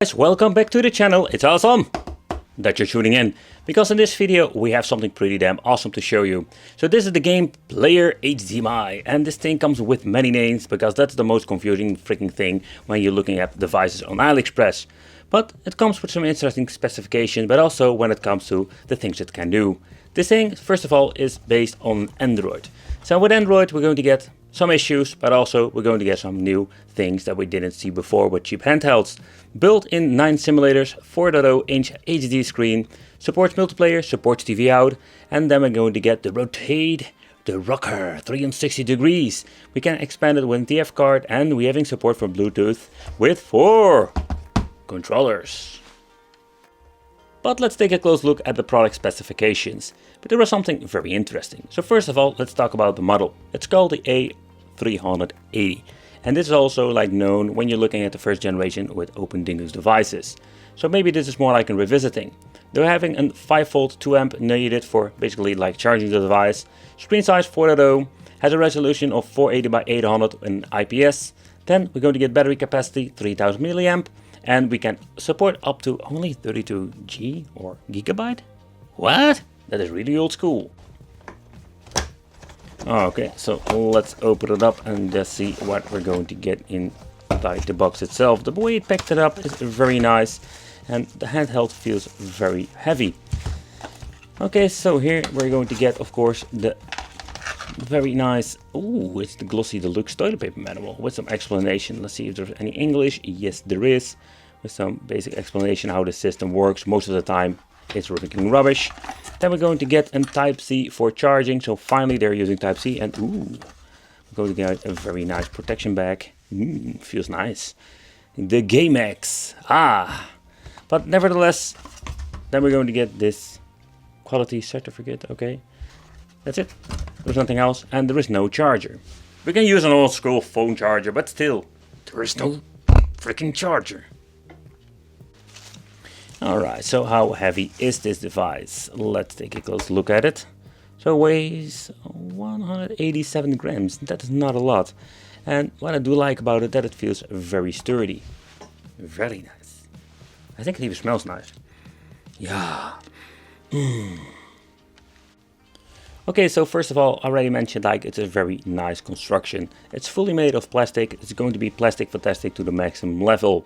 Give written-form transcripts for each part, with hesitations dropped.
Guys, welcome back to the channel. It's awesome that you're tuning in, because in this video we have something pretty damn awesome to show you. So this is the game player HDMI, and this thing comes with many names because that's the most confusing freaking thing when you're looking at devices on AliExpress. But it comes with some interesting specifications, but also when it comes to the things it can do. This thing, first of all, is based on Android. So with Android we're going to get some issues, but also we're going to get some new things that we didn't see before with cheap handhelds. Built-in 9 simulators, 4.0-inch HD screen, supports multiplayer, supports TV out, and then we're going to get the rotate, the rocker, 360 degrees. We can expand it with TF card, and we're having support for Bluetooth with 4 controllers. But let's take a close look at the product specifications. But there was something very interesting. So first of all, let's talk about the model. It's called the A380. And this is also like known when you're looking at the first generation with OpenDingus devices. So maybe this is more like a revisiting. They're having a 5V 2A needed for basically like charging the device. Screen size 4.0, has a resolution of 480 by 800 in IPS. Then we're going to get battery capacity 3000 mAh. And we can support up to only 32G or gigabyte? What? That is really old school. Okay, so let's open it up and just see what we're going to get inside the box itself. The way it packed it up is very nice, and the handheld feels very heavy. Okay, so here we're going to get, of course, the very nice, ooh, it's the glossy deluxe toilet paper manual with some explanation. Let's see if there's any English. Yes, there is, with some basic explanation how the system works. Most of the time it's freaking rubbish. Then we're going to get a Type-C for charging. So finally they're using Type-C, and ooh, we're going to get a very nice protection bag. Feels nice. The GameX, but nevertheless, then we're going to get this quality certificate. Okay, that's it. There's nothing else, and there is no charger. We can use an old school phone charger, but still, there is no freaking charger. Alright, so how heavy is this device? Let's take a close look at it. So it weighs 187 grams. That is not a lot. And what I do like about it, that it feels very sturdy. Very nice. I think it even smells nice. Yeah. Okay, so first of all, I already mentioned like it's a very nice construction. It's fully made of plastic. It's going to be plastic fantastic to the maximum level.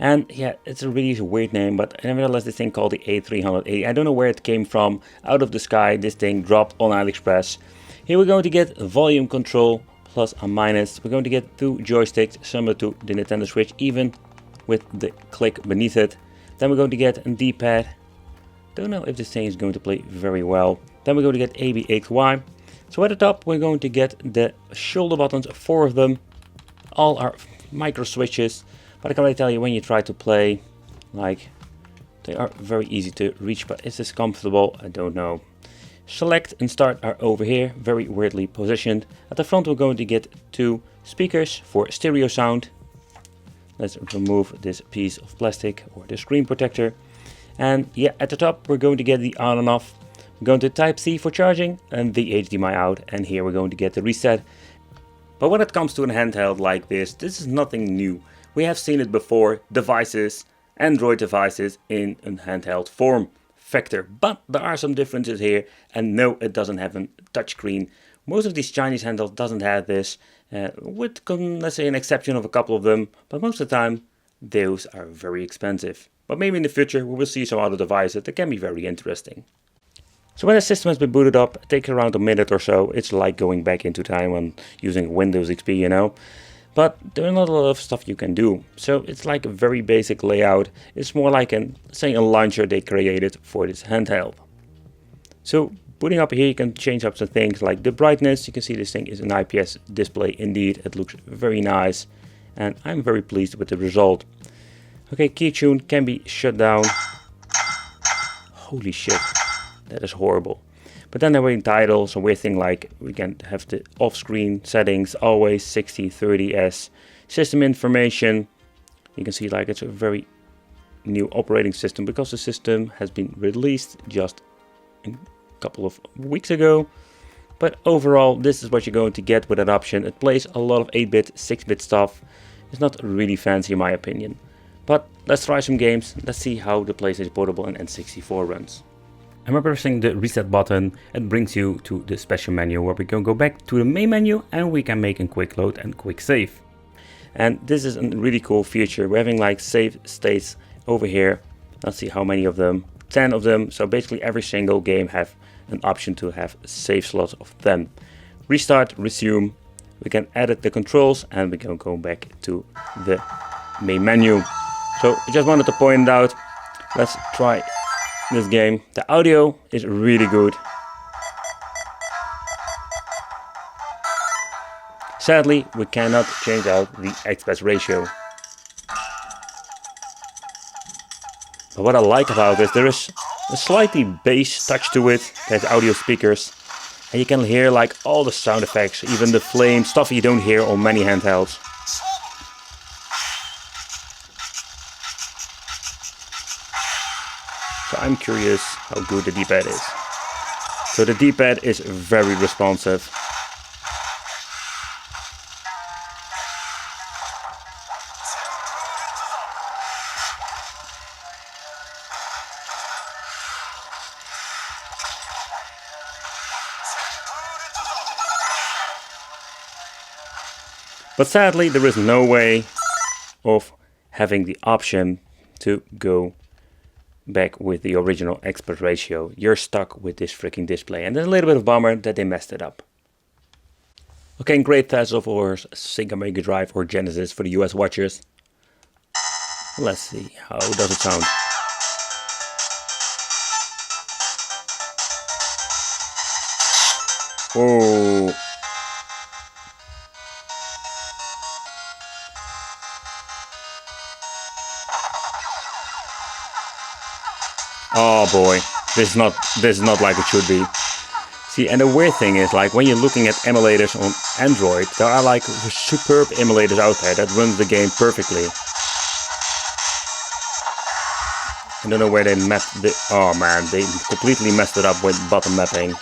And yeah, it's a really weird name, but nevertheless this thing called the A380. I don't know where it came from. Out of the sky, this thing dropped on AliExpress. Here we're going to get volume control, plus and minus. We're going to get 2 joysticks, similar to the Nintendo Switch, even with the click beneath it. Then we're going to get a D-pad. Don't know if this thing is going to play very well. Then we're going to get A, B, X, Y. So at the top we're going to get the shoulder buttons, 4 of them. All are micro switches. But I can already tell you, when you try to play, like, they are very easy to reach, but is this comfortable? I don't know. Select and start are over here, very weirdly positioned. At the front we're going to get 2 speakers for stereo sound. Let's remove this piece of plastic or the screen protector. And yeah, at the top we're going to get the on and off. We're going to Type-C for charging and the HDMI out. And here we're going to get the reset. But when it comes to a handheld like this is nothing new. We have seen it before, devices, Android devices in a handheld form factor. But there are some differences here, and no, it doesn't have a touchscreen. Most of these Chinese handhelds doesn't have this, with let's say an exception of a couple of them, but most of the time those are very expensive. But maybe in the future we will see some other devices that can be very interesting. So when the system has been booted up, it takes around a minute or so. It's like going back into time when using Windows XP, you know. But there's not a lot of stuff you can do. So it's like a very basic layout. It's more like a launcher they created for this handheld. So booting up here, you can change up some things like the brightness. You can see this thing is an IPS display indeed. It looks very nice, and I'm very pleased with the result. Okay, key tune can be shut down. Holy shit, that is horrible. But then there were titles, a weird thing like we can have the off-screen settings, always 6030S. System information, you can see like it's a very new operating system because the system has been released just a couple of weeks ago. But overall, this is what you're going to get with that option. It plays a lot of 8-bit, 6-bit stuff. It's not really fancy in my opinion. But let's try some games. Let's see how the PlayStation Portable and N64 runs. And by pressing the reset button, it brings you to the special menu where we can go back to the main menu and we can make a quick load and quick save. And this is a really cool feature. We're having like save states over here. Let's see how many of them. 10 of them. So basically every single game have an option to have save slots of 10. Restart, resume. We can edit the controls and we can go back to the main menu. So I just wanted to point it out. Let's try this game. The audio is really good. Sadly, we cannot change out the aspect ratio. But what I like about this, there is a slightly bass touch to it. There's audio speakers. And you can hear like all the sound effects, even the flame, stuff you don't hear on many handhelds. So I'm curious how good the D-pad is. So the D-pad is very responsive. But sadly, there is no way of having the option to go back with the original aspect ratio. You're stuck with this freaking display, and there's a little bit of bummer that they messed it up. Okay, and great test of course Sega Mega Drive or Genesis for the US watchers. Let's see, how does it sound? Oh. Oh boy, this is not like it should be. See, and the weird thing is, like, when you're looking at emulators on Android, there are like superb emulators out there that run the game perfectly. I don't know where they mapped the... Oh man, they completely messed it up with button mapping.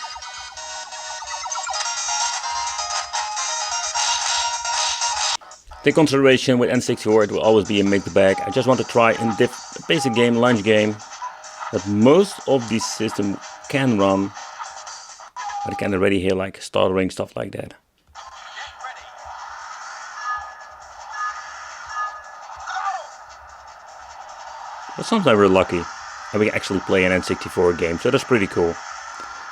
Take consideration with N64, it will always be a mixed bag. I just want to try a basic game, launch game, that most of these systems can run, but I can already hear like stuttering, stuff like that. But sometimes we're lucky and we can actually play an N64 game, so that's pretty cool.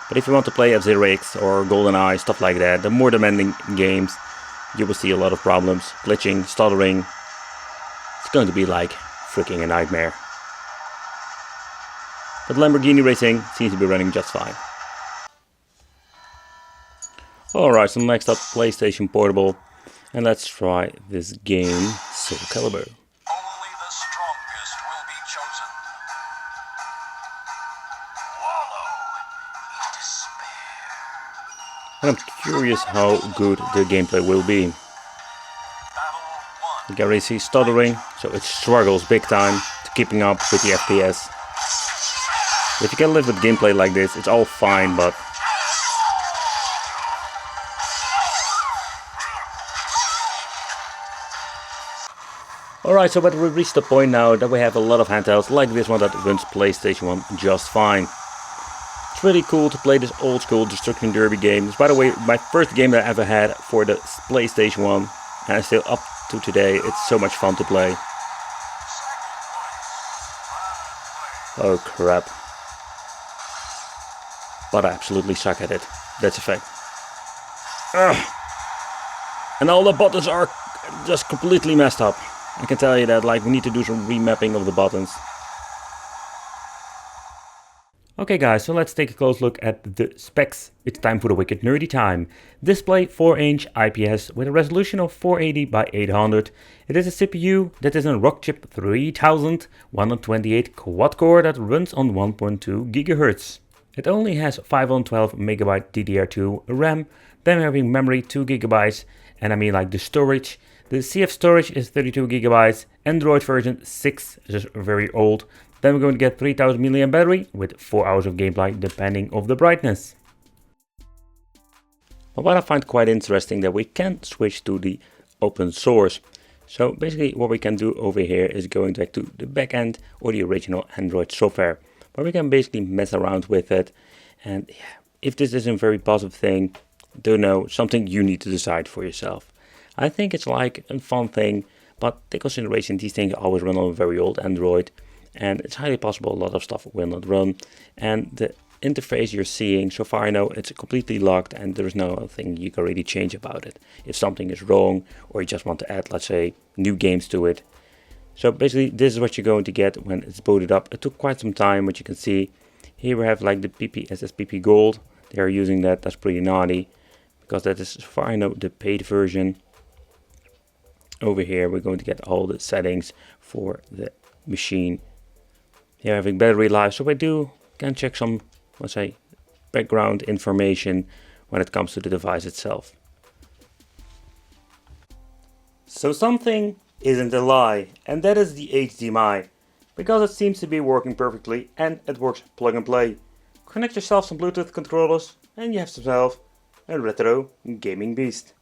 But if you want to play F-Zero X or GoldenEye, stuff like that, the more demanding games, you will see a lot of problems, glitching, stuttering. It's going to be like freaking a nightmare. But Lamborghini Racing seems to be running just fine. Alright, so next up, PlayStation Portable. And let's try this game, Soul Calibur. Only the strongest will be chosen. Wallow in despair. And I'm curious how good the gameplay will be. You can already see stuttering, so it struggles big time to keeping up with the FPS. If you can live with gameplay like this, it's all fine, but... Alright, so but we've reached the point now that we have a lot of handhelds like this one that runs PlayStation 1 just fine. It's really cool to play this old school Destruction Derby game. It's, by the way, my first game that I ever had for the PlayStation 1, and still up to today, it's so much fun to play. Oh crap. But I absolutely suck at it. That's a fact. Ugh. And all the buttons are just completely messed up. I can tell you that, like, we need to do some remapping of the buttons. Okay guys, so let's take a close look at the specs. It's time for the wicked nerdy time. Display 4-inch IPS with a resolution of 480 by 800. It is a CPU that is a Rockchip 3000 128 quad core that runs on 1.2 GHz. It only has 512 MB DDR2 RAM, then having memory 2 GB, and I mean like the storage. The CF storage is 32 GB, Android version 6, which is very old. Then we're going to get 3000 mAh battery with 4 hours of gameplay depending on the brightness. But what I find quite interesting that we can switch to the open source. So basically what we can do over here is going back to the backend or the original Android software, where we can basically mess around with it. And yeah, if this isn't a very positive thing, don't know, something you need to decide for yourself. I think it's like a fun thing, but take consideration these things always run on a very old Android, and it's highly possible a lot of stuff will not run. And the interface you're seeing, so far I know it's completely locked and there's nothing you can really change about it. If something is wrong or you just want to add, let's say, new games to it. So basically this is what you're going to get when it's booted up. It took quite some time, but you can see here we have like the PPSSPP Gold. They are using that. That's pretty naughty because that is, so far I know, the paid version. Over here we're going to get all the settings for the machine. Here having battery life, so I can check some, let's say, background information when it comes to the device itself. So something isn't a lie, and that is the HDMI, because it seems to be working perfectly and it works plug and play. Connect yourself some Bluetooth controllers and you have yourself a retro gaming beast.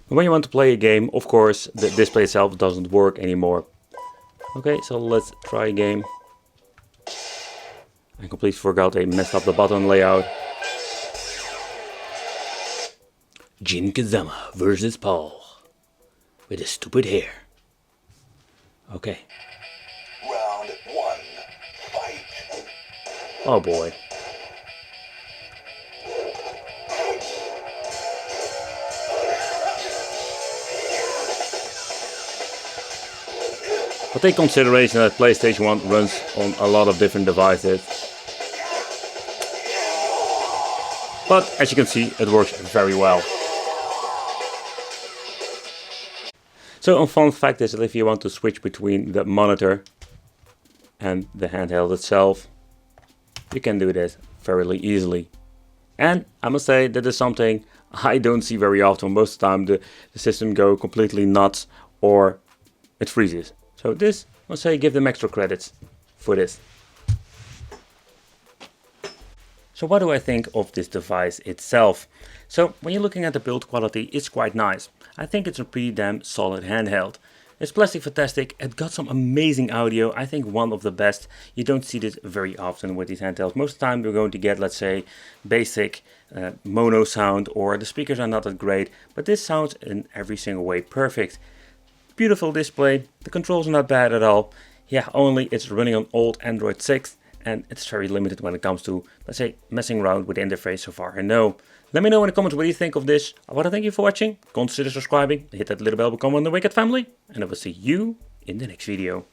When you want to play a game, of course, the display itself doesn't work anymore. Okay, so let's try a game. I completely forgot I messed up the button layout. Jin Kazama versus Paul with his stupid hair. Okay. Round 1. Fight. Oh boy. But take consideration that PlayStation 1 runs on a lot of different devices. But as you can see, it works very well. So a fun fact is that if you want to switch between the monitor and the handheld itself, you can do this fairly easily. And I must say that is something I don't see very often. Most of the time the system go completely nuts or it freezes. So this, let's say, give them extra credits for this. So what do I think of this device itself? So when you're looking at the build quality, it's quite nice. I think it's a pretty damn solid handheld. It's plastic fantastic, it got some amazing audio, I think one of the best. You don't see this very often with these handhelds. Most of the time you're going to get, let's say, basic mono sound, or the speakers are not that great, but this sounds in every single way perfect. Beautiful display, the controls are not bad at all. Yeah, only it's running on old Android 6 and it's very limited when it comes to, let's say, messing around with the interface so far I know. Let me know in the comments what you think of this. I want to thank you for watching. Consider subscribing, hit that little bell, become one of the Wicked family, and I will see you in the next video.